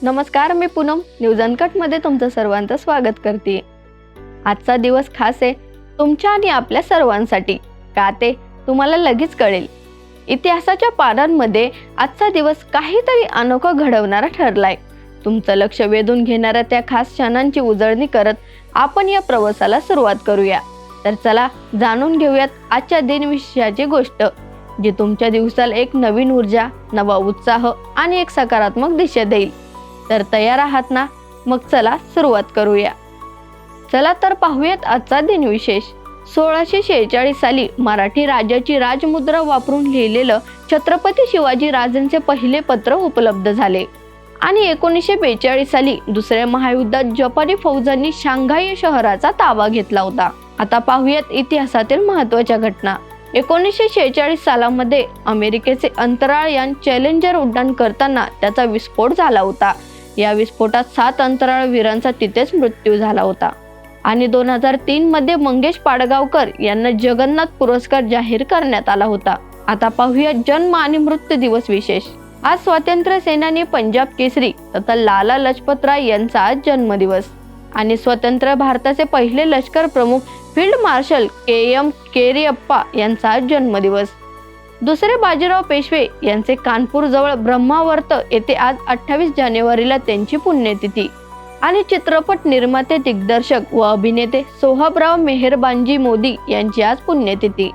नमस्कार, मी पूनम न्यूज अनकटमध्ये तुमचं सर्वांचं स्वागत करते। आजचा दिवस खास आहे तुमच्या आणि आपल्या सर्वांसाठी, का ते तुम्हाला लगेच कळेल। इतिहासाच्या पानांमध्ये आजचा दिवस काहीतरी अनोखं घडवणारा ठरलाय। तुमचं लक्ष वेधून घेणाऱ्या त्या खास क्षणांची उजळणी करत आपण या प्रवासाला सुरुवात करूया। तर चला जाणून घेऊयात आजच्या दिनविशेषाची गोष्ट, जी तुमच्या दिवसाला एक नवीन ऊर्जा, नवा उत्साह आणि एक सकारात्मक दिशा देईल। तर तयार आहात ना? मग चला सुरुवात करूया। चला तर पाहूयात आजचा दिनविशेष। 1646 साली मराठी राजाची राजमुद्रा वापरून लिहिलेलं छत्रपती शिवाजी राजांचे पहिले पत्र उपलब्ध झाले आणि 1942 साली दुसऱ्या महायुद्धात जपानी फौजांनी शांघाई शहराचा ताबा घेतला होता। आता पाहूयात इतिहासातील महत्त्वाच्या घटना। 1946 सालामध्ये अमेरिकेचे अंतराळ यान चॅलेंजर उड्डाण करताना त्याचा विस्फोट झाला होता। या विस्फोटात 7 अंतराळवीरांचा तिथेच मृत्यू झाला होता आणि 2003 मध्ये मंगेश पाडगावकर यांना जगन्नाथ पुरस्कार जाहीर करण्यात आला होता। आता पाहूया जन्म आणि मृत्यू दिवस विशेष। आज स्वातंत्र्य सेनानी पंजाब केसरी तथा लाला लजपत राय यांचा आज जन्मदिवस आणि स्वतंत्र भारताचे पहिले लष्कर प्रमुख फील्ड मार्शल KM केरिअप्पा यांचा आज जन्मदिवस। दुसरे बाजीराव पेशवे यांचे कानपूर जवळ ब्रह्मावर्त येथे आज 28 जानेवारीला त्यांची पुण्यतिथी आणि चित्रपट निर्माते, दिग्दर्शक व अभिनेते सोहबराव मेहरबानजी मोदी यांची आज पुण्यतिथी।